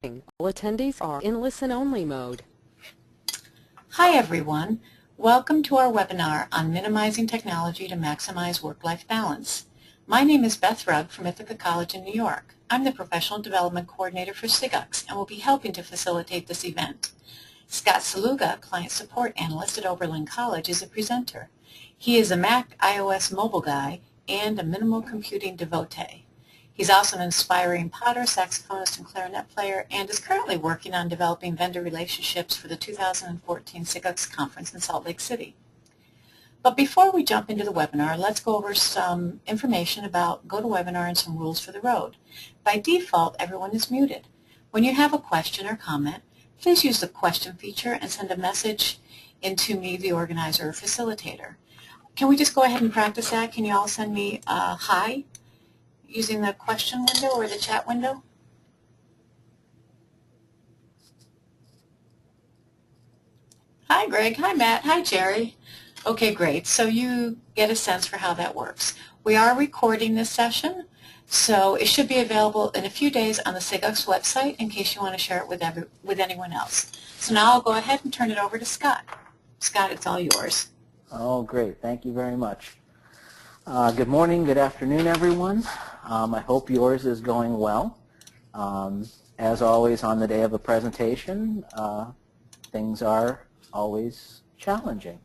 All attendees are in listen-only mode. Hi everyone. Welcome to our webinar on minimizing technology to maximize work-life balance. My name is Beth Rugg from Ithaca College in New York. I'm the Professional Development Coordinator for SIGUX and will be helping to facilitate this event. Scott Saluga, Client Support Analyst at Oberlin College, is a presenter. He is a Mac iOS mobile guy and a minimal computing devotee. He's also an inspiring potter, saxophonist, and clarinet player, and is currently working on developing vendor relationships for the 2014 SIGUX conference in Salt Lake City. But before we jump into the webinar, let's go over some information about GoToWebinar and some rules for the road. By default, everyone is muted. When you have a question or comment, please use the question feature and send a message into me, the organizer or facilitator. Can we just go ahead and practice that? Can you all send me a hi using the question window or the chat window? Hi, Greg. Hi, Matt. Hi, Jerry. Okay, great. So you get a sense for how that works. We are recording this session, so it should be available in a few days on the SIGUX website in case you want to share it with anyone else. So now I'll go ahead and turn it over to Scott. Scott, it's all yours. Oh, great. Thank you very much. Good morning, good afternoon, everyone. I hope yours is going well. As always, on the day of a presentation, things are always challenging.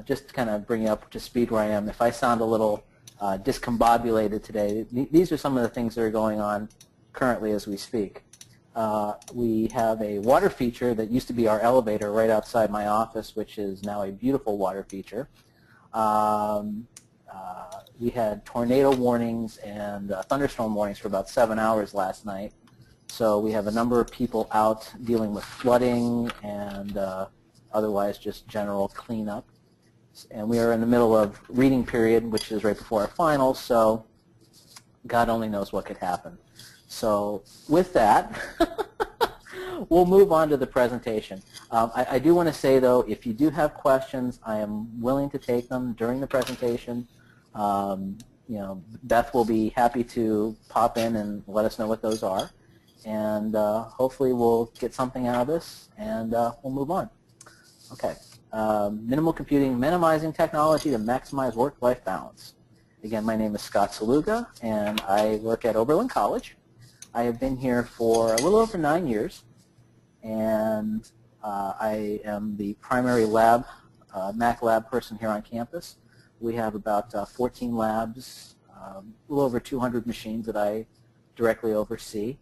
Just to kind of bring you up to speed where I am, if I sound a little discombobulated today, these are some of the things that are going on currently as we speak. We have a water feature that used to be our elevator right outside my office, which is now a beautiful water feature. We had tornado warnings and thunderstorm warnings for about 7 hours last night. So we have a number of people out dealing with flooding and otherwise just general cleanup. And we are in the middle of reading period, which is right before our finals, so God only knows what could happen. So with that, we'll move on to the presentation. I do want to say, though, if you do have questions, I am willing to take them during the presentation. Beth will be happy to pop in and let us know what those are. And hopefully we'll get something out of this, and we'll move on. Okay. Minimal computing, minimizing technology to maximize work-life balance. Again, my name is Scott Saluga, and I work at Oberlin College. I have been here for a little over 9 years, and I am the primary lab, Mac lab person here on campus. We have about 14 labs, a little over 200 machines that I directly oversee.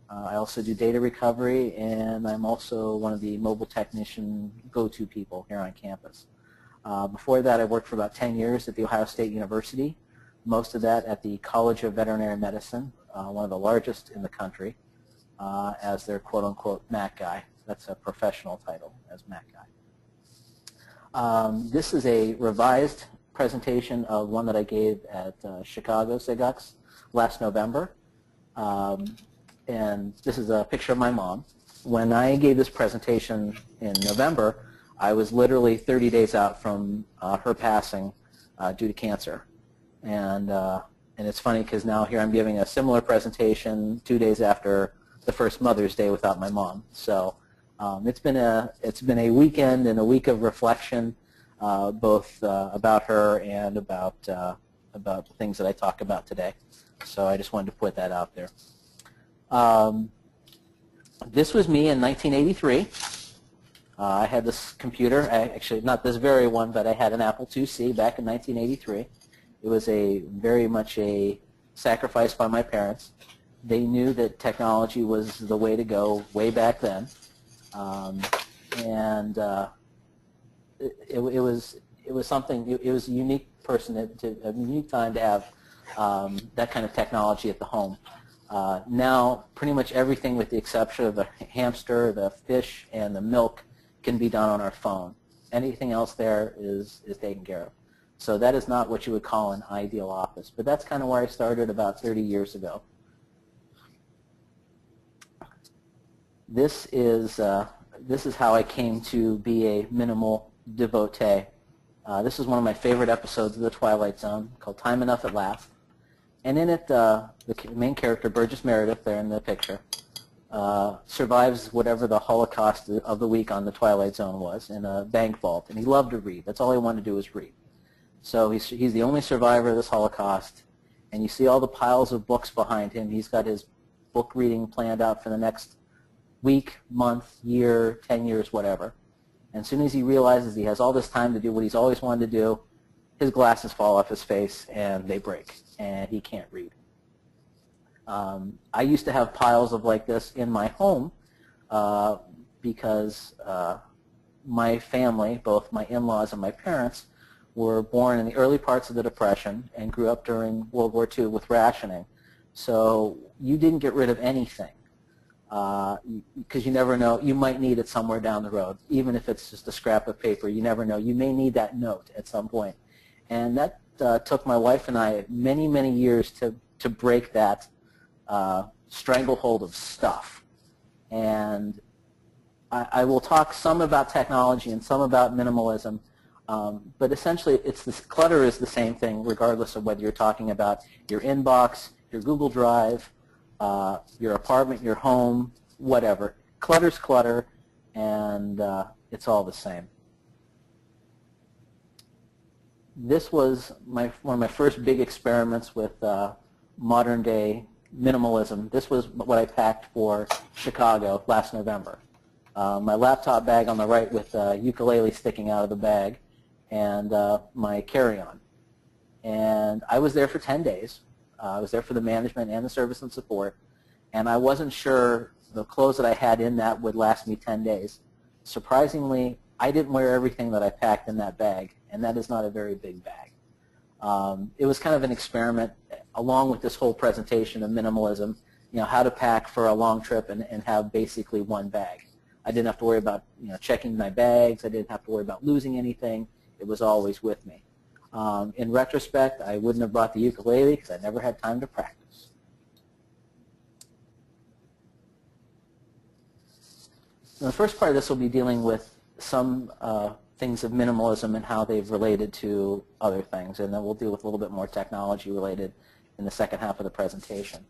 I also do data recovery, and I'm also one of the mobile technician go-to people here on campus. Before that, I worked for about 10 years at The Ohio State University, most of that at the College of Veterinary Medicine, one of the largest in the country, as their quote-unquote Mac guy. That's a professional title as Mac guy. This is a revised presentation of one that I gave at Chicago SIGUX last November. And this is a picture of my mom. When I gave this presentation in November, I was literally 30 days out from her passing due to cancer. And it's funny because now here I'm giving a similar presentation 2 days after the first Mother's Day without my mom. So it's been a weekend and a week of reflection, both about her and about the things that I talk about today. So I just wanted to put that out there. This was me in 1983. I had this computer, actually not this very one, but I had an Apple IIc back in 1983. It was very much a sacrifice by my parents. They knew that technology was the way to go way back then, and it was something. It was a unique a unique time to have that kind of technology at the home. Now, pretty much everything with the exception of the hamster, the fish, and the milk can be done on our phone. Anything else there is taken care of. So that is not what you would call an ideal office. But that's kind of where I started about 30 years ago. This is how I came to be a minimal devotee. This is one of my favorite episodes of The Twilight Zone called Time Enough at Last. And in it, the main character, Burgess Meredith, there in the picture, survives whatever the Holocaust of the week on the Twilight Zone was in a bank vault. And he loved to read. That's all he wanted to do was read. So he's the only survivor of this Holocaust. And you see all the piles of books behind him. He's got his book reading planned out for the next week, month, year, 10 years, whatever. And as soon as he realizes he has all this time to do what he's always wanted to do, his glasses fall off his face and they break, and he can't read. I used to have piles of like this in my home because my family, both my in-laws and my parents, were born in the early parts of the Depression and grew up during World War II with rationing. So you didn't get rid of anything because you never know. You might need it somewhere down the road, even if it's just a scrap of paper. You never know. You may need that note at some point. And that took my wife and I many, many years to break that stranglehold of stuff. And I will talk some about technology and some about minimalism, but essentially clutter is the same thing regardless of whether you're talking about your inbox, your Google Drive, your apartment, your home, whatever. Clutter's clutter, and it's all the same. This was one of my first big experiments with modern-day minimalism. This was what I packed for Chicago last November. My laptop bag on the right with a ukulele sticking out of the bag, and my carry-on. And I was there for 10 days. I was there for the management and the service and support, and I wasn't sure the clothes that I had in that would last me 10 days. Surprisingly, I didn't wear everything that I packed in that bag, and that is not a very big bag. It was kind of an experiment along with this whole presentation of minimalism, how to pack for a long trip and have basically one bag. I didn't have to worry about checking my bags. I didn't have to worry about losing anything. It was always with me. In retrospect, I wouldn't have brought the ukulele because I never had time to practice. Now, the first part of this will be dealing with some things of minimalism and how they've related to other things, and then we'll deal with a little bit more technology related in the second half of the presentation.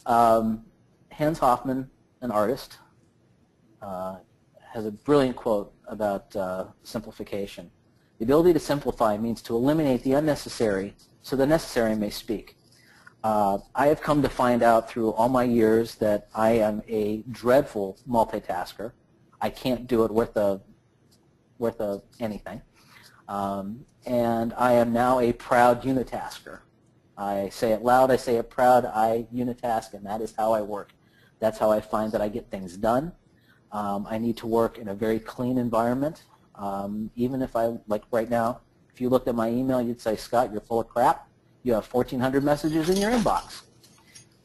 Hans Hofmann, an artist, has a brilliant quote about simplification. The ability to simplify means to eliminate the unnecessary so the necessary may speak. I have come to find out through all my years that I am a dreadful multitasker. I can't do it worth of anything. And I am now a proud unitasker. I say it loud, I say it proud, I unitask, and that is how I work. That's how I find that I get things done. I need to work in a very clean environment. Even if like right now, if you looked at my email, you'd say, Scott, you're full of crap. You have 1,400 messages in your inbox.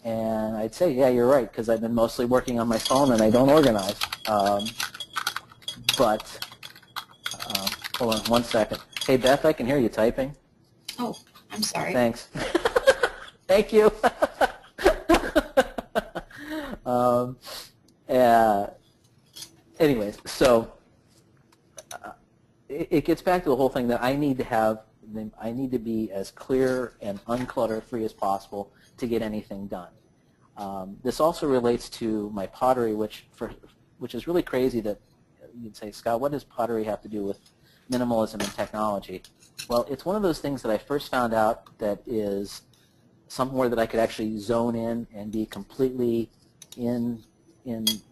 And I'd say, yeah, you're right, because I've been mostly working on my phone and I don't organize. Hold on one second. Hey, Beth, I can hear you typing. Oh, I'm sorry. Thanks. Thank you. Anyways, so it gets back to the whole thing that I need to be as clear and unclutter-free as possible to get anything done. This also relates to my pottery, which is really crazy that you'd say, Scott, what does pottery have to do with minimalism and technology? Well, it's one of those things that I first found out that is somewhere that I could actually zone in and be completely in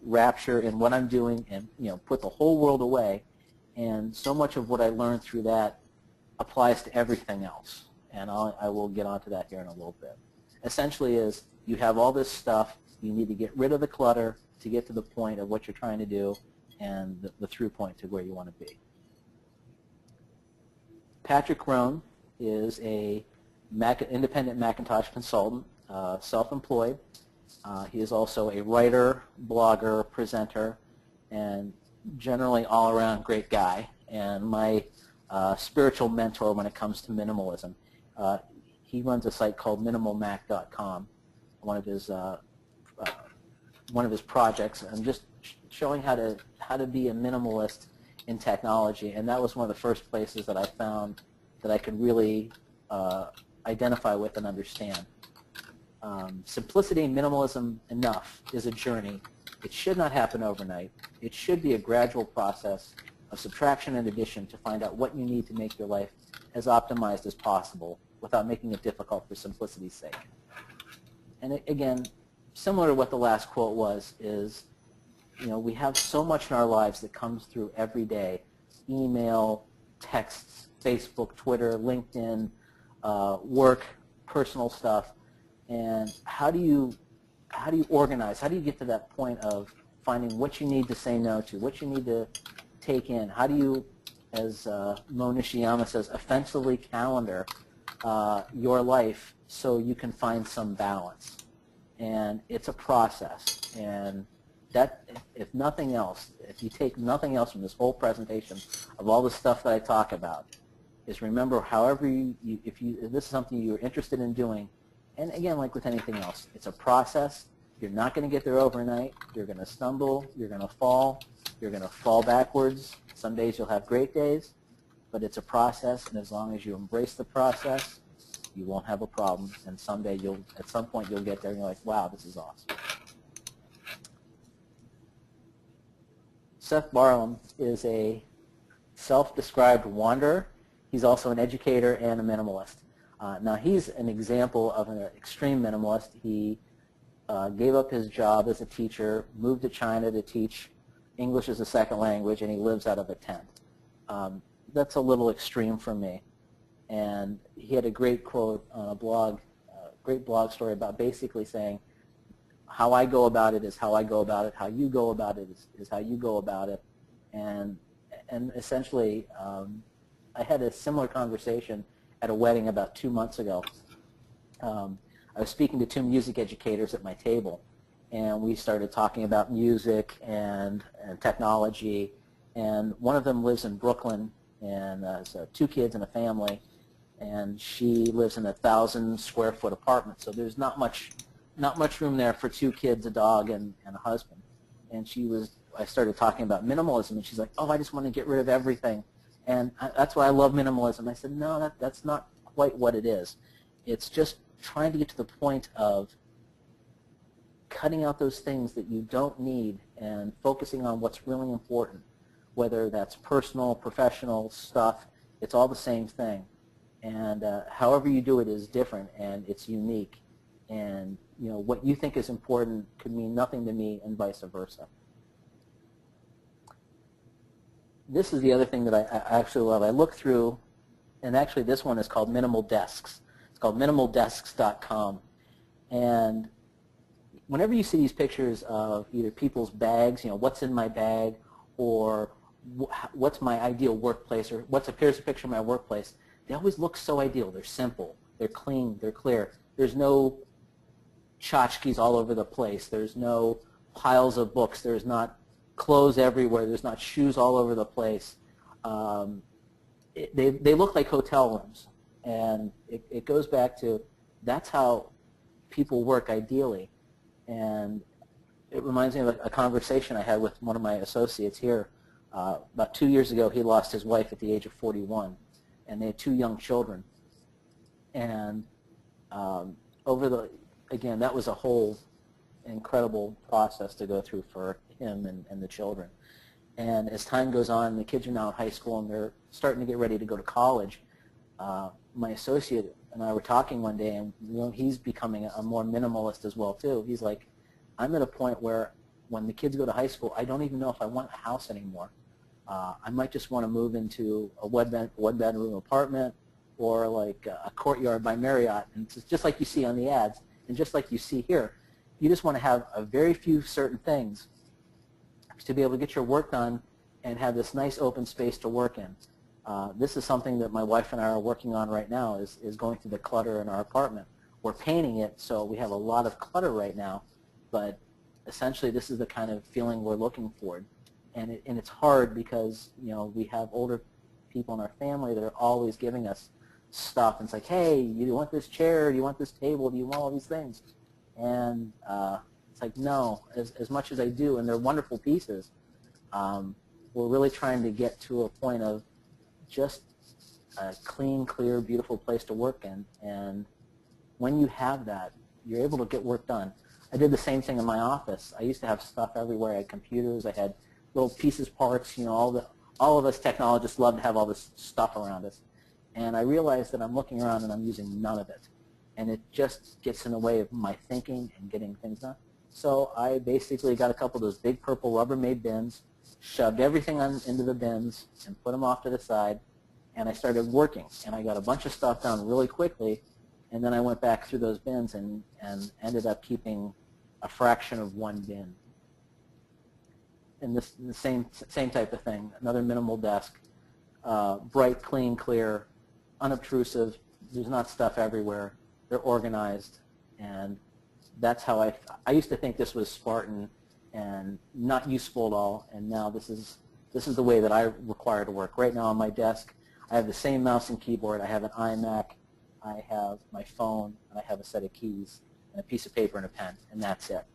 rapture in what I'm doing and put the whole world away. And so much of what I learned through that applies to everything else. And I will get onto that here in a little bit. Essentially is you have all this stuff, you need to get rid of the clutter to get to the point of what you're trying to do and the through point to where you want to be. Patrick Rohn is a independent Macintosh consultant, self-employed. He is also a writer, blogger, presenter, and generally all-around great guy, and my spiritual mentor when it comes to minimalism. He runs a site called minimalmac.com, one of his projects, and just showing how to be a minimalist in technology, and that was one of the first places that I found that I could really identify with and understand. simplicity and minimalism enough is a journey. It should not happen overnight. It should be a gradual process of subtraction and addition to find out what you need to make your life as optimized as possible without making it difficult for simplicity's sake. And again, similar to what the last quote was, is, we have so much in our lives that comes through every day: email, texts, Facebook, Twitter, LinkedIn, work, personal stuff. And how do you organize? How do you get to that point of finding what you need to say no to, what you need to take in? How do you, as Mo Nishiyama says, offensively calendar your life so you can find some balance? And it's a process. And that, if nothing else, if you take nothing else from this whole presentation of all the stuff that I talk about, is remember, however if this is something you're interested in doing, and again, like with anything else, it's a process. You're not going to get there overnight. You're going to stumble. You're going to fall. You're going to fall backwards. Some days you'll have great days, but it's a process, and as long as you embrace the process, you won't have a problem. And someday at some point you'll get there and you're like, wow, this is awesome. Seth Barlam is a self-described wanderer. He's also an educator and a minimalist. Now, he's an example of an extreme minimalist. He gave up his job as a teacher, moved to China to teach English as a second language, and he lives out of a tent. That's a little extreme for me. And he had a great quote on a blog, great blog story about basically saying, how I go about it is how I go about it, how you go about it is how you go about it. And essentially, I had a similar conversation at a wedding about 2 months ago. I was speaking to two music educators at my table, and we started talking about music and technology. And one of them lives in Brooklyn, and has 2 kids and a family, and she lives in a 1,000-square-foot apartment. So there's not much room there for 2 kids, a dog, and a husband. And I started talking about minimalism, and she's like, oh, I just want to get rid of everything. And that's why I love minimalism. I said, no, that's not quite what it is. It's just trying to get to the point of cutting out those things that you don't need and focusing on what's really important, whether that's personal, professional stuff. It's all the same thing. And however you do it is different, and it's unique. And what you think is important could mean nothing to me, and vice versa. This is the other thing that I actually love. I look through, and actually this one is called Minimal Desks. It's called minimaldesks.com. And whenever you see these pictures of either people's bags, what's in my bag, or what's my ideal workplace, or here's a picture of my workplace, they always look so ideal. They're simple, they're clean, they're clear. There's no tchotchkes all over the place. There's no piles of books. There's not clothes everywhere. There's not shoes all over the place. They look like hotel rooms. And it goes back to, that's how people work ideally. And it reminds me of a conversation I had with one of my associates here. About 2 years ago, he lost his wife at the age of 41, and they had 2 young children. And again, that was a whole incredible process to go through for him and the children. And as time goes on, the kids are now in high school, and they're starting to get ready to go to college. My associate and I were talking one day, and he's becoming a more minimalist as well too. He's like, I'm at a point where when the kids go to high school, I don't even know if I want a house anymore. I might just want to move into a one-bedroom apartment, or like a Courtyard by Marriott. And it's just like you see on the ads, and just like you see here. You just want to have a very few certain things to be able to get your work done and have this nice open space to work in. This is something that my wife and I are working on right now, is going through the clutter in our apartment. We're painting it, so we have a lot of clutter right now, but essentially this is the kind of feeling we're looking for. And it's hard because we have older people in our family that are always giving us stuff. And it's like, hey, you want this chair? Do you want this table? Do you want all these things? And it's like, no, as much as I do, and they're wonderful pieces, we're really trying to get to a point of just a clean, clear, beautiful place to work in. And when you have that, you're able to get work done. I did the same thing in my office. I used to have stuff everywhere. I had computers. I had little pieces, parts. You know, all of us technologists love to have all this stuff around us. And I realized that I'm looking around and I'm using none of it. And it just gets in the way of my thinking and getting things done. So I basically got a couple of those big purple Rubbermaid bins, shoved everything into the bins, and put them off to the side. And I started working. And I got a bunch of stuff done really quickly. And then I went back through those bins and ended up keeping a fraction of one bin. And the same type of thing, another minimal desk, bright, clean, clear, unobtrusive. There's not stuff everywhere. They're organized, and that's how I used to think this was Spartan and not useful at all, and now this is the way that I require to work. Right now on my desk, I have the same mouse and keyboard. I have an iMac, I have my phone, and I have a set of keys and a piece of paper and a pen, and that's it.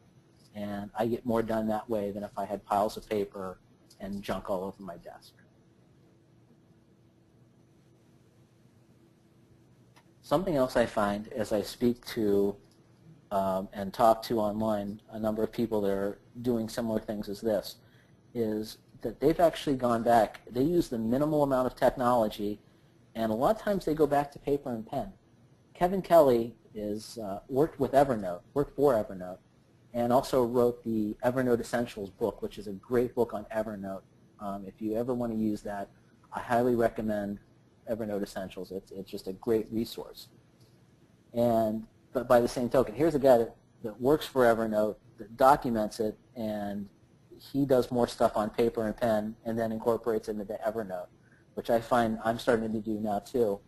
And I get more done that way than if I had piles of paper and junk all over my desk. Something else I find as I speak to and talk to online a number of people that are doing similar things as this is that they've actually gone back. They use the minimal amount of technology, and a lot of times they go back to paper and pen. Kevin Kelly worked for Evernote, and also wrote the Evernote Essentials book, which is a great book on Evernote. If you ever want to use that, I highly recommend Evernote Essentials. It's just a great resource. But by the same token, here's a guy that works for Evernote, that documents it, and he does more stuff on paper and pen and then incorporates it into Evernote, which I find I'm starting to do now too.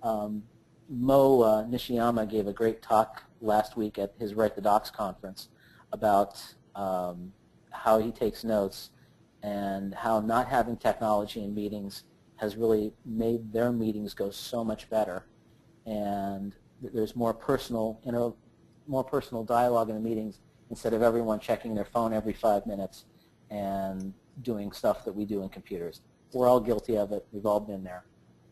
Mo Nishiyama gave a great talk last week at his Write the Docs conference about how he takes notes and how not having technology in meetings has really made their meetings go so much better, and there's more personal dialogue in the meetings instead of everyone checking their phone every 5 minutes and doing stuff that we do in computers. We're all guilty of it. We've all been there,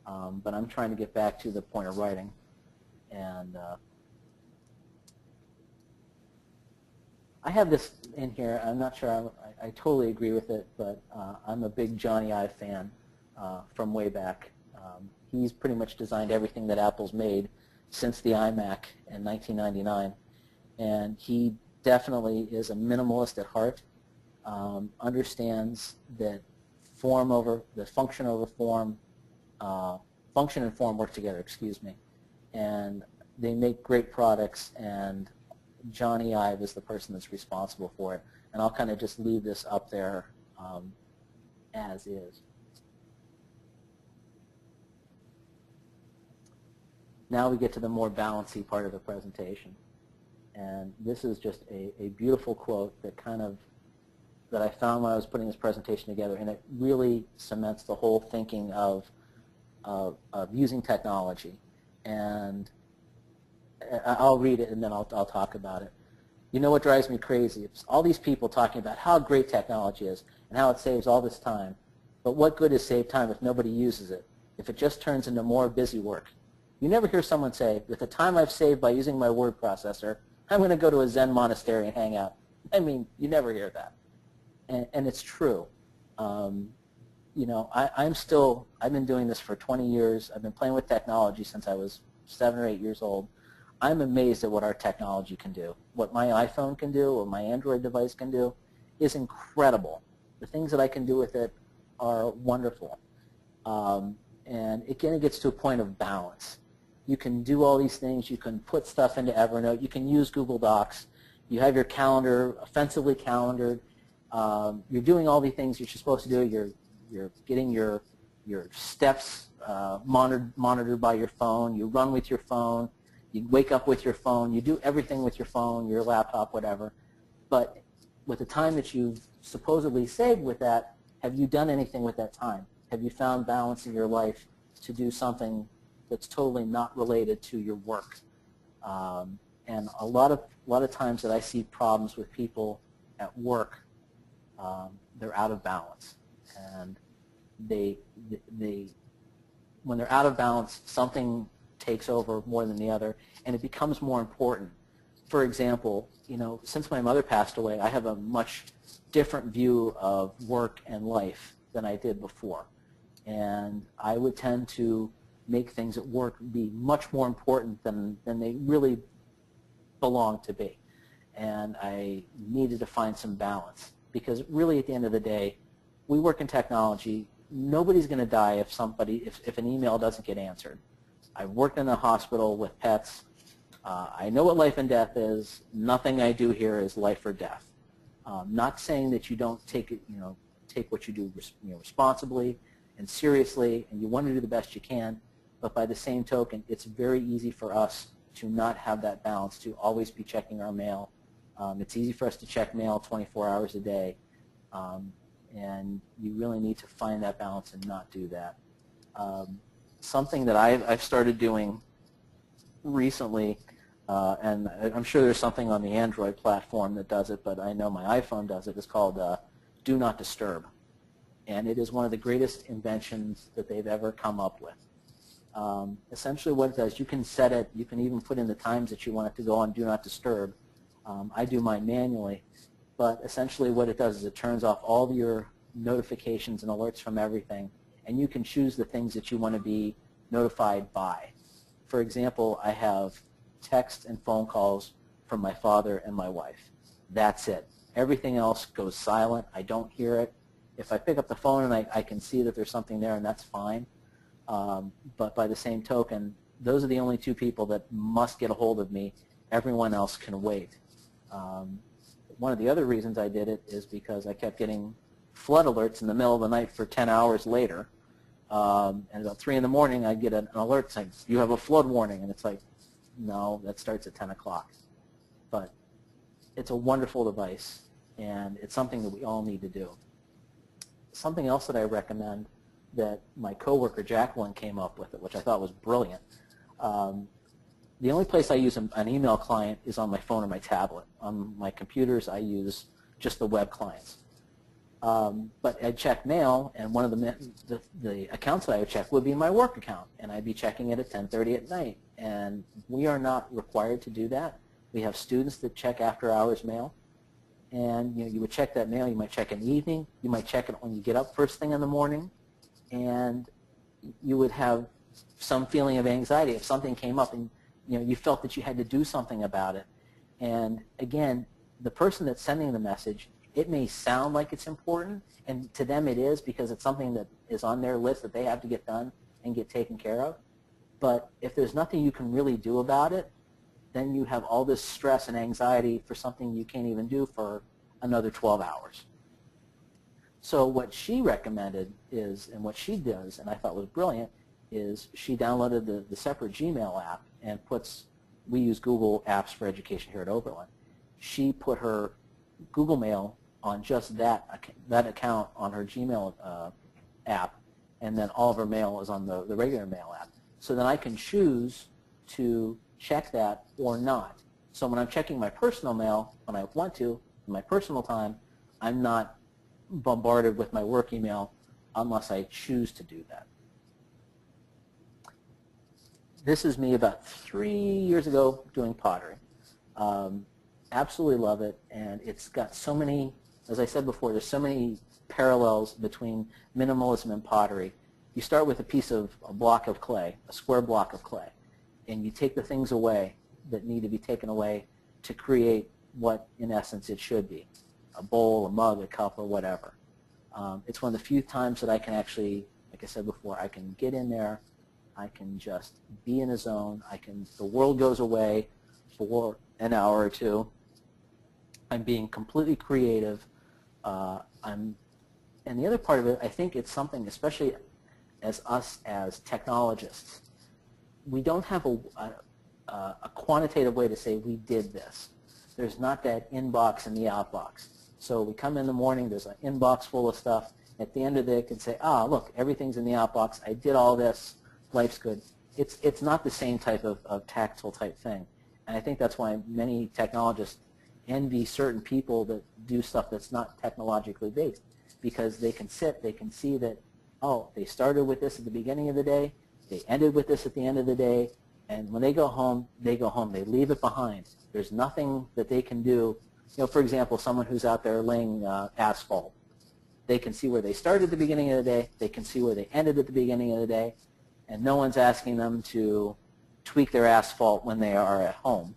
but I'm trying to get back to the point of writing. And I have this in here. I'm not sure I totally agree with it, but I'm a big Johnny Ive fan from way back. He's pretty much designed everything that Apple's made since the iMac in 1999, and he definitely is a minimalist at heart. Understands that function over form, function and form work together. Excuse me, and they make great products, and Johnny Ive is the person that's responsible for it. And I'll kind of just leave this up there as is. Now we get to the more balancy part of the presentation. And this is just a beautiful quote that I found when I was putting this presentation together, and it really cements the whole thinking of using technology. And I'll read it and then I'll talk about it. You know what drives me crazy? It's all these people talking about how great technology is and how it saves all this time. But what good is saved time if nobody uses it? If it just turns into more busy work? You never hear someone say, with the time I've saved by using my word processor, I'm going to go to a Zen monastery and hang out. I mean, you never hear that. And it's true. You know, I've been doing this for 20 years. I've been playing with technology since I was 7 or 8 years old. I'm amazed at what our technology can do. What my iPhone can do or my Android device can do is incredible. The things that I can do with it are wonderful. And it kind of gets to a point of balance. You can do all these things. You can put stuff into Evernote. You can use Google Docs. You have your calendar offensively calendared. You're doing all the things you're supposed to do. You're getting your steps monitored by your phone. You run with your phone. You wake up with your phone. You do everything with your phone, your laptop, whatever. But with the time that you've supposedly saved with that, have you done anything with that time? Have you found balance in your life to do something that's totally not related to your work? And a lot of times that I see problems with people at work, they're out of balance, and when they're out of balance, something takes over more than the other, and it becomes more important. for example, since my mother passed away, I have a much different view of work and life than I did before. And I would tend to make things at work be much more important than they really belong to be. And I needed to find some balance, because really at the end of the day, we work in technology. Nobody's going to die if an email doesn't get answered. I've worked in a hospital with pets. I know what life and death is. Nothing I do here is life or death. Not saying that you don't take it, take what you do responsibly and seriously, and you want to do the best you can. But by the same token, it's very easy for us to not have that balance, to always be checking our mail. It's easy for us to check mail 24 hours a day, and you really need to find that balance and not do that. Something that I've started doing recently, and I'm sure there's something on the Android platform that does it, but I know my iPhone does it, is called Do Not Disturb. And it is one of the greatest inventions that they've ever come up with. Essentially what it does, you can set it, you can even put in the times that you want it to go on Do Not Disturb. I do mine manually, but essentially what it does is it turns off all of your notifications and alerts from everything, and you can choose the things that you want to be notified by. For example, I have text and phone calls from my father and my wife. That's it. Everything else goes silent. I don't hear it. If I pick up the phone and I can see that there's something there, and that's fine. But by the same token, those are the only two people that must get a hold of me. Everyone else can wait. One of the other reasons I did it is because I kept getting flood alerts in the middle of the night for 10 hours later. And about 3 in the morning, I'd get an alert saying, you have a flood warning. And it's like, no, that starts at 10 o'clock. But it's a wonderful device, and it's something that we all need to do. Something else that I recommend that my coworker Jacqueline came up with, which I thought was brilliant. The only place I use an email client is on my phone or my tablet. On my computers, I use just the web clients. But I'd check mail, and one of the accounts that I would check would be my work account, and I'd be checking it at 10:30 at night. And we are not required to do that. We have students that check after-hours mail, and you would check that mail. You might check in the evening. You might check it when you get up first thing in the morning, and you would have some feeling of anxiety if something came up and you felt that you had to do something about it. And again, the person that's sending the message, it may sound like it's important, and to them it is, because it's something that is on their list that they have to get done and get taken care of. But if there's nothing you can really do about it, then you have all this stress and anxiety for something you can't even do for another 12 hours. So what she recommended is, and what she does, and I thought was brilliant, is she downloaded the separate Gmail app and we use Google Apps for Education here at Oberlin. She put her Google Mail on just that account on her Gmail app, and then all of her mail is on the regular mail app. So then I can choose to check that or not. So when I'm checking my personal mail, when I want to, in my personal time, I'm not bombarded with my work email unless I choose to do that. This is me about 3 years ago doing pottery. Absolutely love it, and it's got so many, as I said before, there's so many parallels between minimalism and pottery. You start with a block of clay, a square block of clay, and you take the things away that need to be taken away to create what, in essence, it should be, a bowl, a mug, a cup, or whatever. It's one of the few times that I can actually, like I said before, I can get in there, I can just be in a zone, the world goes away for an hour or two. I'm being completely creative. And the other part of it, I think it's something, especially as us as technologists, we don't have a quantitative way to say we did this. There's not that inbox and the outbox. So we come in the morning, there's an inbox full of stuff. At the end of the day, I can say, look, everything's in the outbox. I did all this. Life's good. It's not the same type of tactile type thing. And I think that's why many technologists envy certain people that do stuff that's not technologically based, because they can see that, they started with this at the beginning of the day, they ended with this at the end of the day, And when they go home, they go home. They leave it behind. There's nothing that they can do. You know, for example, someone who's out there laying asphalt, they can see where they started at the beginning of the day. They can see where they ended at the beginning of the day. And no one's asking them to tweak their asphalt when they are at home.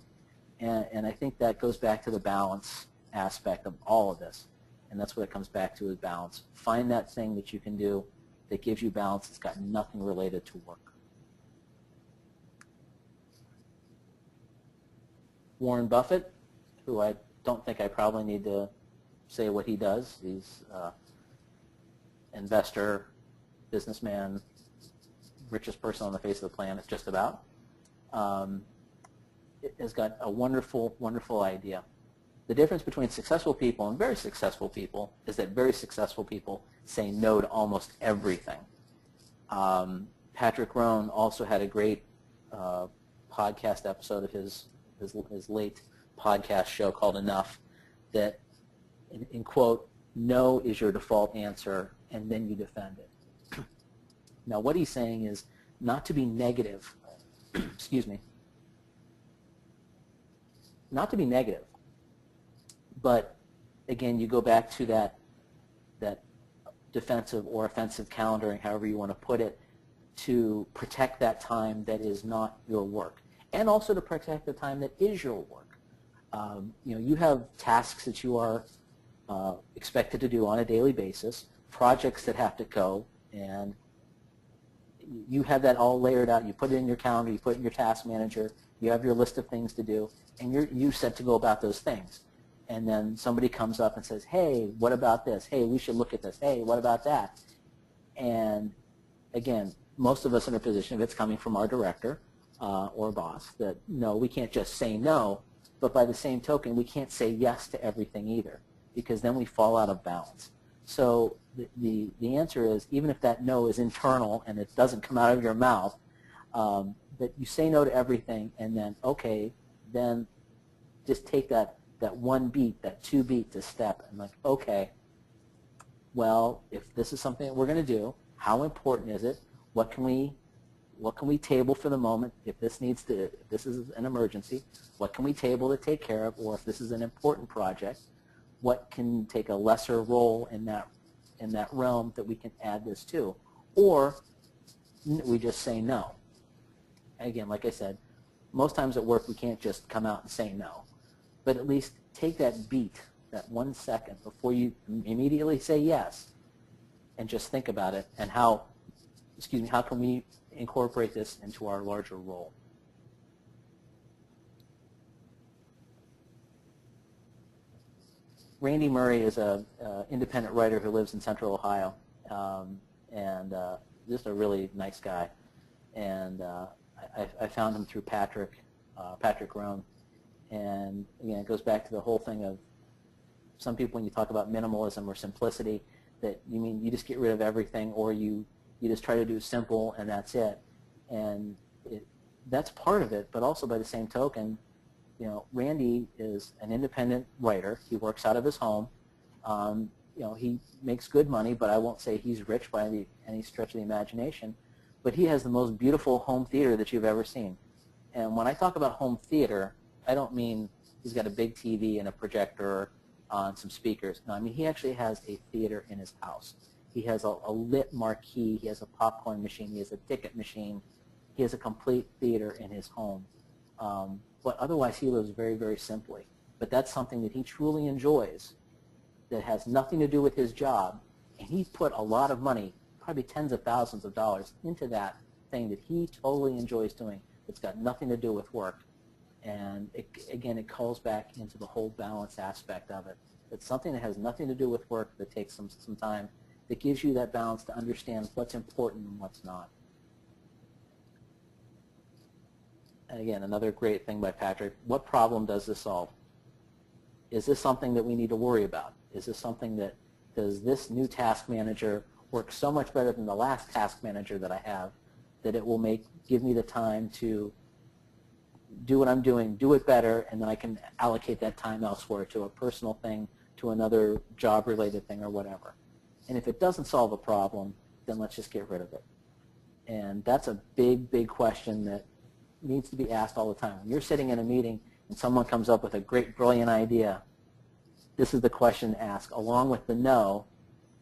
And I think that goes back to the balance aspect of all of this. And that's what it comes back to, is balance. Find that thing that you can do that gives you balance that's got nothing related to work. Warren Buffett, who I don't think I probably need to say what he does. He's investor, businessman, richest person on the face of the planet, just about. Has got a wonderful, wonderful idea. The difference between successful people and very successful people is that very successful people say no to almost everything. Patrick Rohn also had a great podcast episode of his late podcast show called Enough, that, in quote, no is your default answer, and then you defend it. Now, what he's saying is not to be negative, excuse me, not to be negative, but again, you go back to that defensive or offensive calendaring, however you want to put it, to protect that time that is not your work, and also to protect the time that is your work. You know, you have tasks that you are expected to do on a daily basis, projects that have to go, and you have that all layered out. You put it in your calendar, you put it in your task manager, you have your list of things to do, and you're set to go about those things. And then somebody comes up and says, hey, what about this? Hey, we should look at this. Hey, what about that? And again, most of us in a position, if it's coming from our director or boss, that no, we can't just say no, but by the same token, we can't say yes to everything either, because then we fall out of balance. So the answer is, even if that no is internal and it doesn't come out of your mouth, that you say no to everything, and then, okay, then just take that one beat, that 2 beat to step, and like, okay, well, if this is something that we're going to do, how important is it? What can we table for the moment? If this is an emergency, what can we table to take care of? Or if this is an important project, what can take a lesser role in that realm that we can add this to? Or we just say no. Again, like I said, most times at work we can't just come out and say no, but at least take that beat, that 1 second before you immediately say yes, and just think about it, and how can we incorporate this into our larger role. Randy Murray is an independent writer who lives in Central Ohio, and just a really nice guy. And I found him through Patrick Rohn. And again, it goes back to the whole thing of some people, when you talk about minimalism or simplicity, that you mean you just get rid of everything, or you just try to do simple and that's it. And that's part of it, but also by the same token, you know, Randy is an independent writer. He works out of his home. You know, he makes good money, but I won't say he's rich by any stretch of the imagination. But he has the most beautiful home theater that you've ever seen. And when I talk about home theater, I don't mean he's got a big TV and a projector on some speakers. No, I mean he actually has a theater in his house. He has a lit marquee. He has a popcorn machine. He has a ticket machine. He has a complete theater in his home. But otherwise, he lives very, very simply. But that's something that he truly enjoys, that has nothing to do with his job. And he put a lot of money, probably tens of thousands of dollars, into that thing that he totally enjoys doing. It's got nothing to do with work. And again, it calls back into the whole balance aspect of it. It's something that has nothing to do with work, that takes some time, that gives you that balance to understand what's important and what's not. And again, another great thing by Patrick, what problem does this solve? Is this something that we need to worry about? Is this something that, does this new task manager work so much better than the last task manager that I have, that it will give me the time to do what I'm doing, do it better, and then I can allocate that time elsewhere, to a personal thing, to another job-related thing, or whatever. And if it doesn't solve a problem, then let's just get rid of it. And that's a big, big question that needs to be asked all the time. When you're sitting in a meeting and someone comes up with a great, brilliant idea, this is the question to ask, along with the no.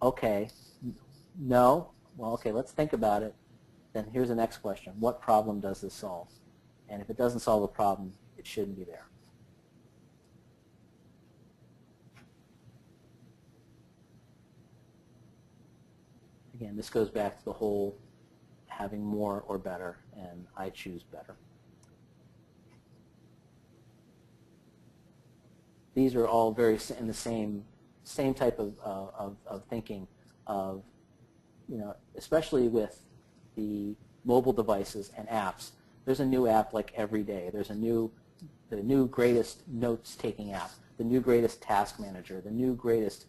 Okay, no? Well, okay, let's think about it. Then here's the next question. What problem does this solve? And if it doesn't solve a problem, it shouldn't be there. Again, this goes back to the whole having more or better, and I choose better. These are all very in the same type of thinking of, especially with the mobile devices and apps. There's a new app like every day. There's the new greatest notes-taking app, the new greatest task manager, the new greatest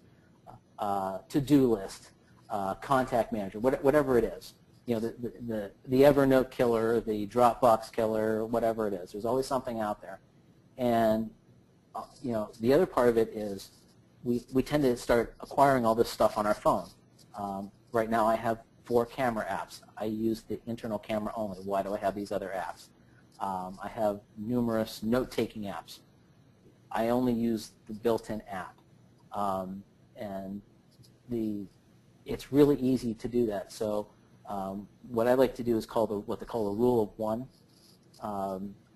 to-do list, contact manager, whatever it is. The Evernote killer, the Dropbox killer, whatever it is. There's always something out there. And the other part of it is we tend to start acquiring all this stuff on our phone. Right now I have 4 camera apps. I use the internal camera only. Why do I have these other apps? I have numerous note-taking apps. I only use the built-in app. And it's really easy to do that. So what I like to do is what they call the rule of 1.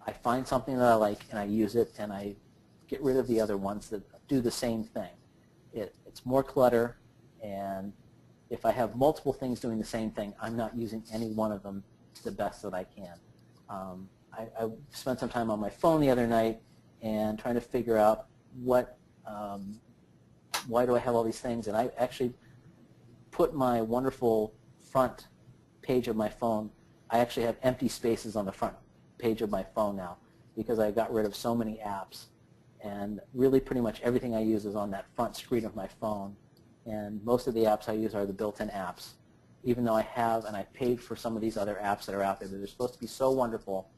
I find something that I like and I use it, and I get rid of the other ones that do the same thing. It's more clutter, and if I have multiple things doing the same thing, I'm not using any one of them to the best that I can. I spent some time on my phone the other night and trying to figure out why do I have all these things, and I actually put my wonderful front page of my phone, I actually have empty spaces on the front page of my phone now because I got rid of so many apps. And really pretty much everything I use is on that front screen of my phone. And most of the apps I use are the built-in apps. Even though I have and I paid for some of these other apps that are out there that are supposed to be so wonderful,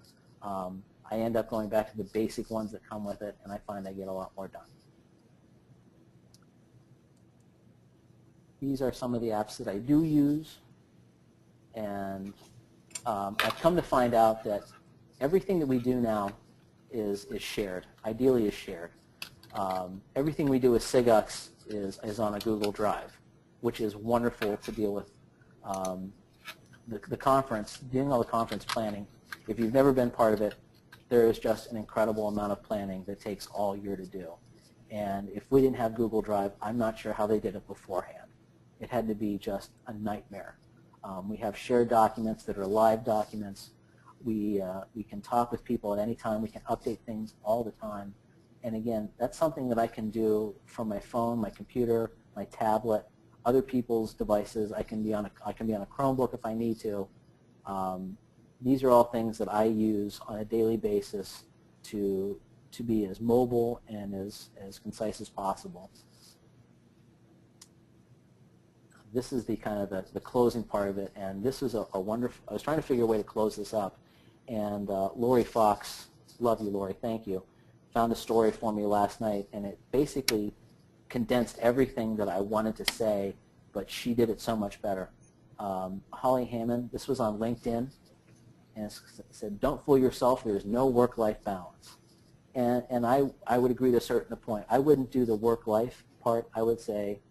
I end up going back to the basic ones that come with it, and I find I get a lot more done. These are some of the apps that I do use. And I've come to find out that everything that we do now is shared, ideally is shared. Everything we do with SIGUX is on a Google Drive, which is wonderful to deal with. The conference, doing all the conference planning, if you've never been part of it, there is just an incredible amount of planning that takes all year to do. And if we didn't have Google Drive, I'm not sure how they did it beforehand. It had to be just a nightmare. We have shared documents that are live documents. We can talk with people at any time. We can update things all the time. And again, that's something that I can do from my phone, my computer, my tablet, other people's devices. I can be on a Chromebook if I need to. These are all things that I use on a daily basis to be as mobile and as concise as possible. This is the kind of the closing part of it, and this is a wonderful. I was trying to figure a way to close this up, and Lori Fox, love you, Lori, thank you, found a story for me last night, and it basically condensed everything that I wanted to say, but she did it so much better. Holly Hammond, this was on LinkedIn, and it said, "Don't fool yourself. There's no work-life balance." And I would agree to a certain point. I wouldn't do the work-life part. I would say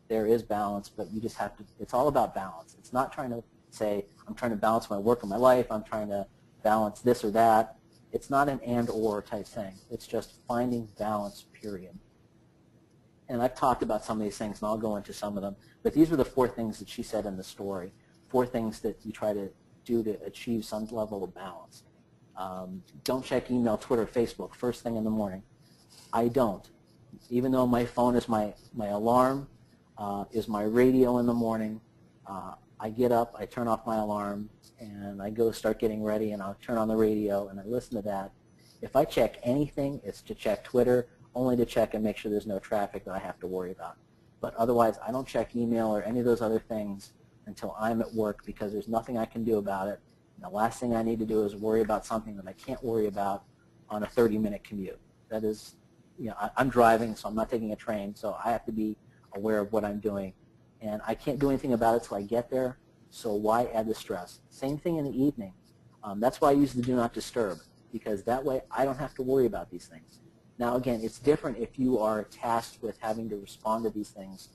there is balance, but you just have to, it's all about balance. It's not trying to say, I'm trying to balance my work and my life, I'm trying to balance this or that. It's not an and/or type thing. It's just finding balance, period. And I've talked about some of these things, and I'll go into some of them, but these were the 4 things that she said in the story, 4 things that you try to do to achieve some level of balance. Don't check email, Twitter, Facebook first thing in the morning. I don't. Even though my phone is my alarm, is my radio in the morning. I get up, I turn off my alarm, and I go start getting ready, and I'll turn on the radio, and I listen to that. If I check anything, it's to check Twitter, only to check and make sure there's no traffic that I have to worry about. But otherwise, I don't check email or any of those other things until I'm at work because there's nothing I can do about it. And the last thing I need to do is worry about something that I can't worry about on a 30-minute commute. That is, I'm driving, so I'm not taking a train, so I have to be aware of what I'm doing. And I can't do anything about it till I get there, so why add the stress? Same thing in the evening. That's why I use the do not disturb, because that way I don't have to worry about these things. Now again, it's different if you are tasked with having to respond to these things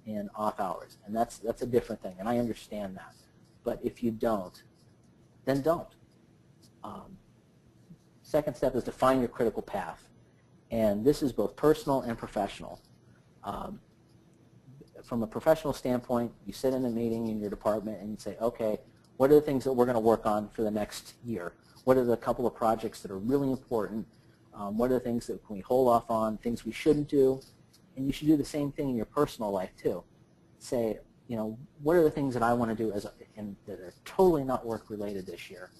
in off hours, and that's a different thing, and I understand that. But if you don't, then don't. Second step is define your critical path, and this is both personal and professional. From a professional standpoint, you sit in a meeting in your department and you say, okay, what are the things that we're going to work on for the next year? What are the couple of projects that are really important? What are the things that can we hold off on, things we shouldn't do? And you should do the same thing in your personal life too. Say, you know, what are the things that I want to do that are totally not work related this year?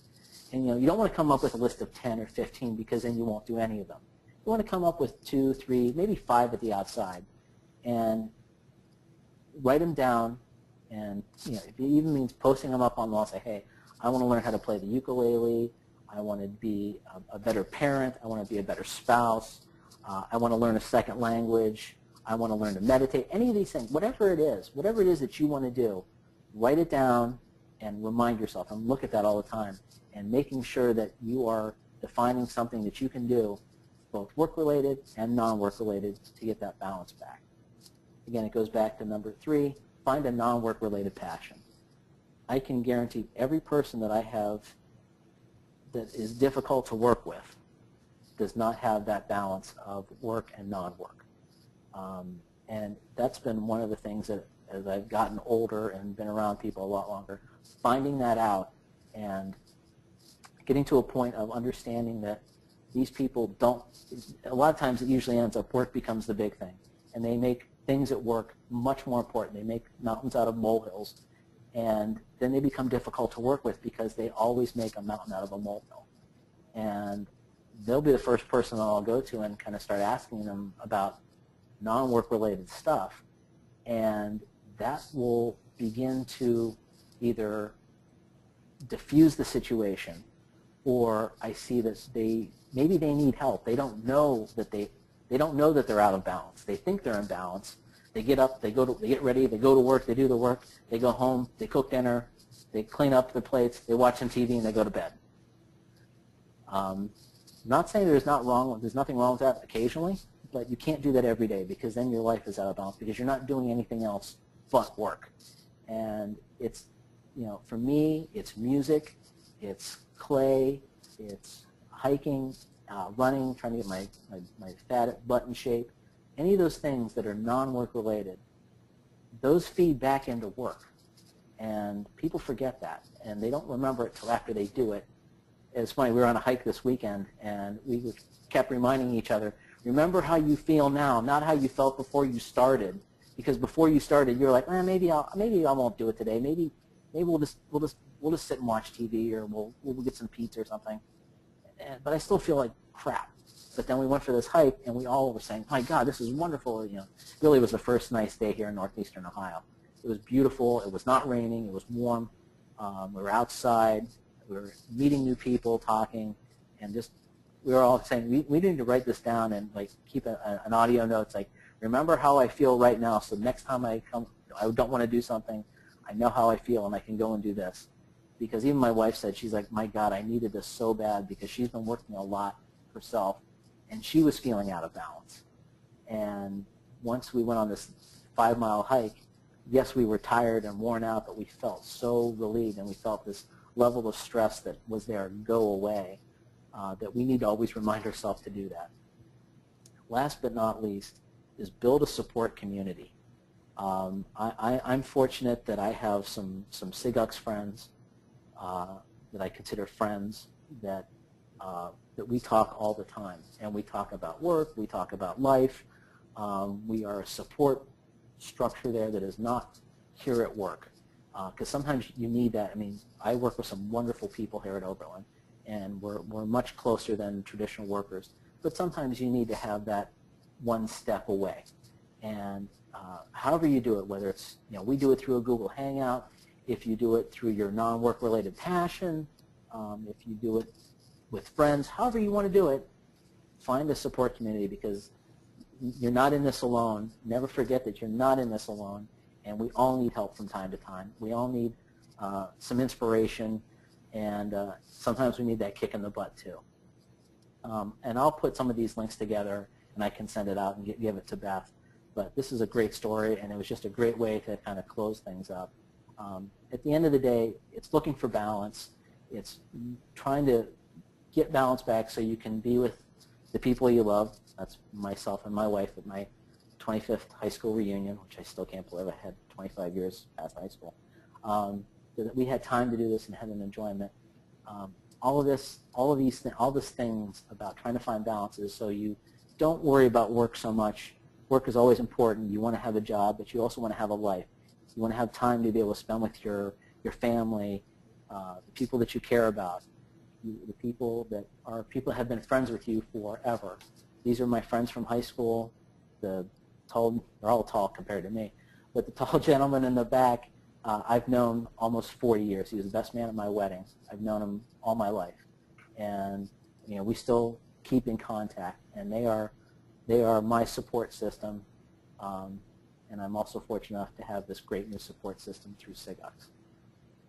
And you know, you don't want to come up with a list of 10 or 15 because then you won't do any of them. You want to come up with 2, 3, maybe 5 at the outside, and write them down. And you know, if it even means posting them up on the wall, say, hey, I want to learn how to play the ukulele. I want to be a better parent. I want to be a better spouse. I want to learn a second language. I want to learn to meditate. Any of these things, whatever it is that you want to do, write it down and remind yourself, and look at that all the time, and making sure that you are defining something that you can do, both work-related and non-work-related, to get that balance back. Again, it goes back to number 3, find a non-work-related passion. I can guarantee every person that I have that is difficult to work with does not have that balance of work and non-work. And that's been one of the things that, as I've gotten older and been around people a lot longer, finding that out and getting to a point of understanding that these people don't, a lot of times it usually ends up work becomes the big thing. And they make things at work much more important. They make mountains out of molehills. And then they become difficult to work with because they always make a mountain out of a molehill. And they'll be the first person that I'll go to and kind of start asking them about non-work related stuff. And that will begin to either diffuse the situation, or I see that maybe they need help. They don't know that they're out of balance. They think they're in balance. They get up, they get ready, they go to work, they do the work, they go home, they cook dinner, they clean up the plates, they watch some TV, and they go to bed. Not saying there's nothing wrong with that occasionally, but you can't do that every day, because then your life is out of balance, because you're not doing anything else but work. And it's, you know, for me, it's music, it's clay, it's hiking, running, trying to get my fat butt in shape. Any of those things that are non-work related, those feed back into work. And people forget that, and they don't remember it till after they do it. It's funny, we were on a hike this weekend, and we kept reminding each other, remember how you feel now, not how you felt before you started. Because before you started, you're like, maybe I won't do it today. Maybe we'll just sit and watch TV, or we'll get some pizza or something. But I still feel like crap. But then we went for this hike, and we all were saying, my God, this is wonderful. You know, really was the first nice day here in northeastern Ohio. It was beautiful. It was not raining. It was warm. We were outside. We were meeting new people, talking, and just we were all saying, we need to write this down and like keep an audio note. It's like, remember how I feel right now, so next time I come, I don't want to do something, I know how I feel, and I can go and do this. Because even my wife said, she's like, my God, I needed this so bad, because she's been working a lot herself, and she was feeling out of balance. And once we went on this 5-mile hike, yes, we were tired and worn out, but we felt so relieved, and we felt this level of stress that was there go away, that we need to always remind ourselves to do that. Last but not least is build a support community. I'm fortunate that I have some SIGUX friends that I consider friends that we talk all the time, and we talk about work, we talk about life. We are a support structure there that is not here at work, because sometimes you need that. I mean, I work with some wonderful people here at Oberlin, and we're much closer than traditional workers, but sometimes you need to have that one step away. And however you do it, whether it's, you know, we do it through a Google Hangout, if you do it through your non-work related passion, if you do it with friends, however you want to do it, find a support community, because you're not in this alone. Never forget that you're not in this alone, and we all need help from time to time. We all need some inspiration, and sometimes we need that kick in the butt too. And I'll put some of these links together, and I can send it out and give it to Beth. But this is a great story, and it was just a great way to kind of close things up. At the end of the day, it's looking for balance. It's trying to get balance back so you can be with the people you love. That's myself and my wife at my 25th high school reunion, which I still can't believe I had 25 years past high school. That we had time to do this and had an enjoyment. All these things about trying to find balances so you don't worry about work so much. Work is always important. You want to have a job, but you also want to have a life. You want to have time to be able to spend with your family, the people that you care about, the people that have been friends with you forever. These are my friends from high school. They're all tall compared to me, but the tall gentleman in the back, I've known almost 40 years. He was the best man at my wedding. I've known him all my life, and we still keep in contact. And they are my support system, and I'm also fortunate enough to have this great new support system through SIGUX.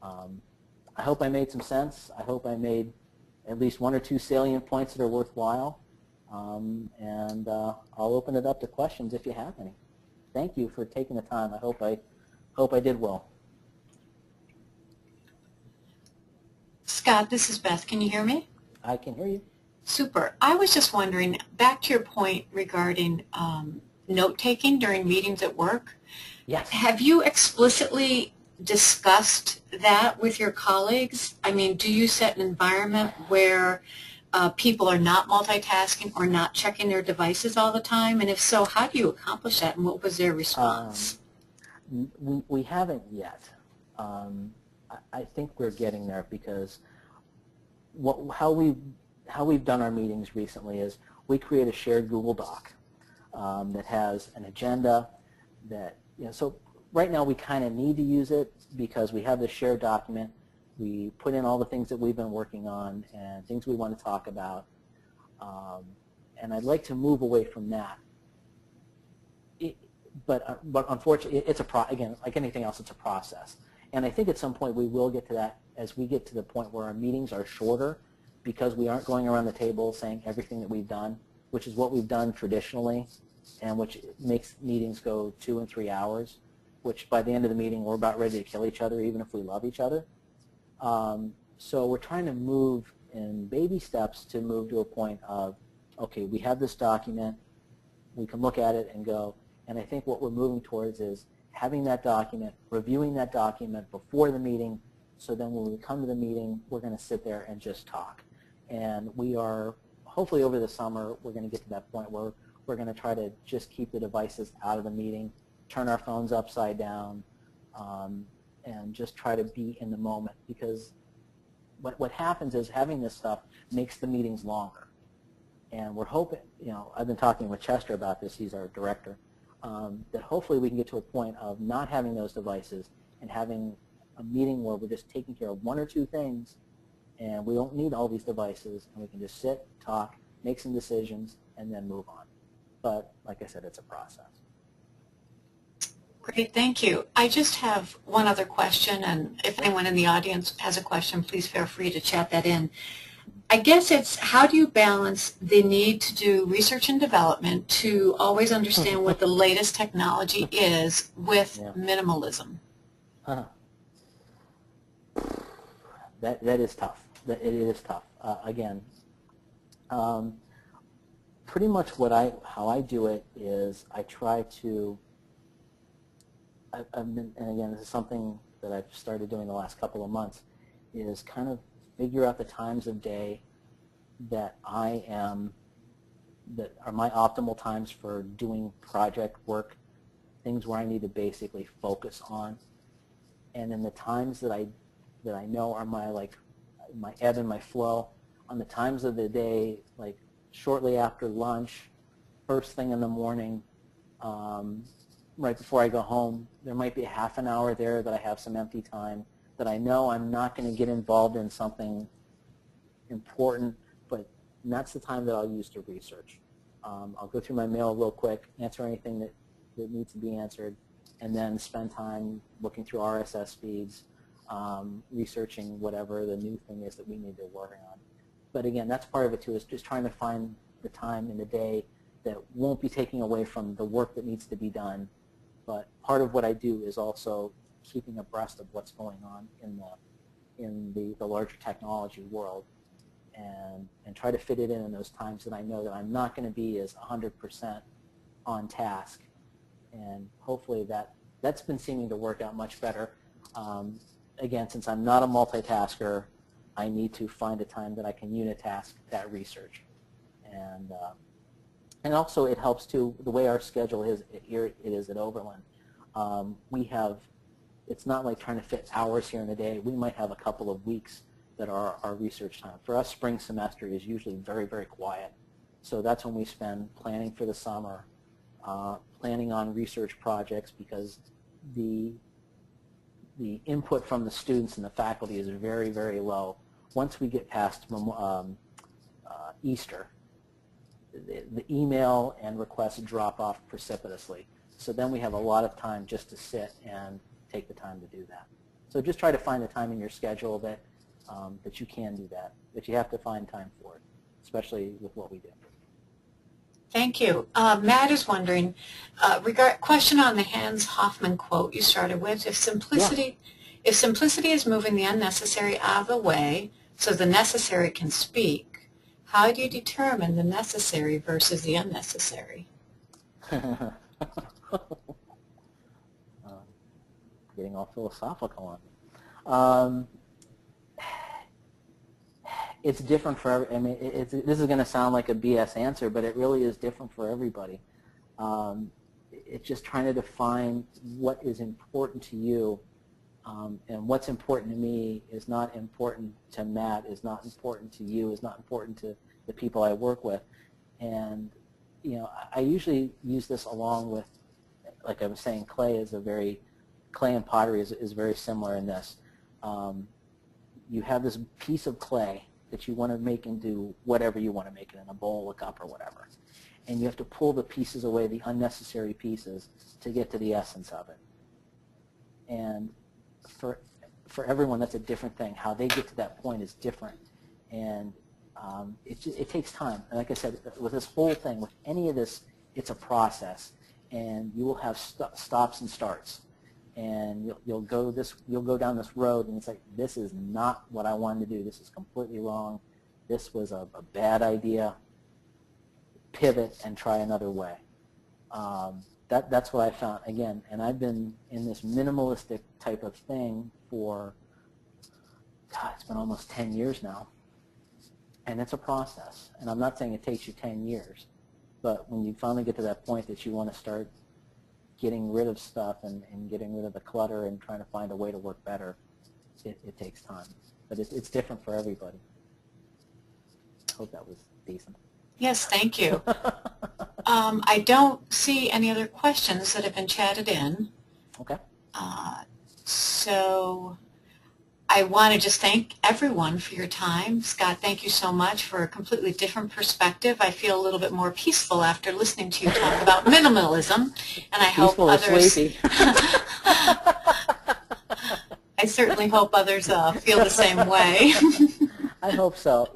I hope I made some sense. I hope I made at least one or two salient points that are worthwhile, and I'll open it up to questions if you have any. Thank you for taking the time. I hope I did well. Scott, this is Beth. Can you hear me? I can hear you. Super. I was just wondering, back to your point regarding note-taking during meetings at work. Yes. Have you explicitly discussed that with your colleagues? I mean, do you set an environment where people are not multitasking or not checking their devices all the time? And if so, how do you accomplish that, and what was their response? We haven't yet. I think we're getting there because how we've done our meetings recently is we create a shared Google Doc that has an agenda that, so right now we kind of need to use it because we have this shared document. We put in all the things that we've been working on and things we want to talk about. And I'd like to move away from that. But unfortunately, again, like anything else, it's a process. And I think at some point we will get to that as we get to the point where our meetings are shorter because we aren't going around the table saying everything that we've done, which is what we've done traditionally, and which makes meetings go 2 and 3 hours, which by the end of the meeting we're about ready to kill each other even if we love each other. So we're trying to move in baby steps to move to a point of, okay, we have this document, we can look at it and go, and I think what we're moving towards is having that document, reviewing that document before the meeting, so then when we come to the meeting, we're going to sit there and just talk. And we are, hopefully over the summer, we're going to get to that point where we're going to try to just keep the devices out of the meeting, turn our phones upside down, and just try to be in the moment. Because what happens is having this stuff makes the meetings longer. And we're hoping, I've been talking with Chester about this, he's our director, that hopefully we can get to a point of not having those devices and having a meeting where we're just taking care of 1 or 2 things and we don't need all these devices and we can just sit, talk, make some decisions, and then move on. But like I said, it's a process. Great, thank you. I just have one other question, and if anyone in the audience has a question, please feel free to chat that in. I guess it's how do you balance the need to do research and development to always understand what the latest technology is with minimalism? That is tough. It is tough. Again, pretty much how I do it is I try to, and again, this is something that I've started doing the last couple of months, is kind of figure out the times of day that that are my optimal times for doing project work, things where I need to basically focus on. And then the times that I know are my ebb and my flow, on the times of the day, like shortly after lunch, first thing in the morning, right before I go home, there might be a half an hour there that I have some empty time that I know I'm not going to get involved in something important, but that's the time that I'll use to research. I'll go through my mail real quick, answer anything that needs to be answered, and then spend time looking through RSS feeds, researching whatever the new thing is that we need to work on. But again, that's part of it too, is just trying to find the time in the day that won't be taking away from the work that needs to be done. But part of what I do is also keeping abreast of what's going on in the larger technology world, and try to fit it in those times that I know that I'm not going to be as 100% on task. And hopefully that's been seeming to work out much better. Again, since I'm not a multitasker, I need to find a time that I can unitask that research. And also it helps too, the way our schedule is here it is at Oberlin. It's not like trying to fit hours here in the day. We might have a couple of weeks that are our research time. For us, spring semester is usually very, very quiet. So that's when we spend planning for the summer, planning on research projects, because the input from the students and the faculty is very, very low. Once we get past Easter, the email and requests drop off precipitously. So then we have a lot of time just to sit and take the time to do that. So just try to find the time in your schedule that you can do that, but you have to find time for it, especially with what we do. Thank you. Matt is wondering, question on the Hans Hoffman quote you started with, if simplicity is moving the unnecessary out of the way so the necessary can speak, how do you determine the necessary versus the unnecessary? Getting all philosophical on me. It's different for every, I mean, this is going to sound like a BS answer, but it really is different for everybody. It's just trying to define what is important to you, and what's important to me is not important to Matt, is not important to you, is not important to the people I work with. And I usually use this along with, like I was saying, clay and pottery is very similar in this. You have this piece of clay that you want to make into whatever you want to make it, in a bowl, a cup, or whatever. And you have to pull the pieces away, the unnecessary pieces, to get to the essence of it. And for everyone, that's a different thing. How they get to that point is different. And it takes time. And like I said, with this whole thing, with any of this, it's a process. And you will have stops and starts. And you'll go down this road, and it's like, this is not what I wanted to do. This is completely wrong. This was a bad idea. Pivot and try another way. That's what I found again. And I've been in this minimalistic type of thing for, God, it's been almost 10 years now. And it's a process. And I'm not saying it takes you 10 years, but when you finally get to that point that you want to start getting rid of stuff and getting rid of the clutter and trying to find a way to work better, it takes time. But it's different for everybody. I hope that was decent. Yes, thank you. I don't see any other questions that have been chatted in. Okay. So I want to just thank everyone for your time. Scott, thank you so much for a completely different perspective. I feel a little bit more peaceful after listening to you talk about minimalism, and I hope others. I certainly hope others feel the same way. I hope so.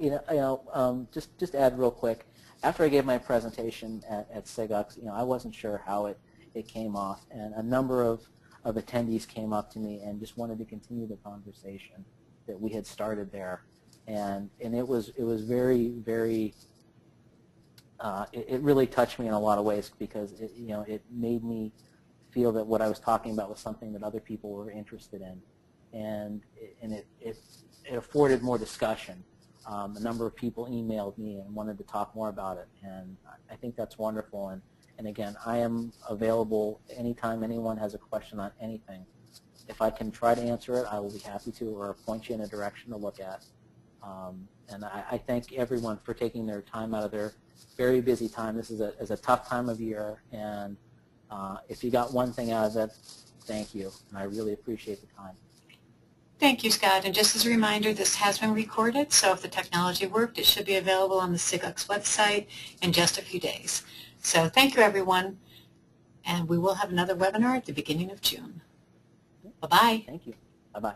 Just to add real quick, after I gave my presentation at SIGUX, I wasn't sure how it came off, and a number of attendees came up to me and just wanted to continue the conversation that we had started there, and it was very, very. It really touched me in a lot of ways, because it made me feel that what I was talking about was something that other people were interested in, and it afforded more discussion. A number of people emailed me and wanted to talk more about it, and I think that's wonderful. And again, I am available anytime anyone has a question on anything. If I can try to answer it, I will be happy to, or point you in a direction to look at. And I thank everyone for taking their time out of their very busy time. This is a tough time of year, and if you got one thing out of it, thank you, and I really appreciate the time. Thank you, Scott. And just as a reminder, this has been recorded, so if the technology worked, it should be available on the SIGUX website in just a few days. So thank you, everyone, and we will have another webinar at the beginning of June. Bye-bye. Thank you. Bye-bye.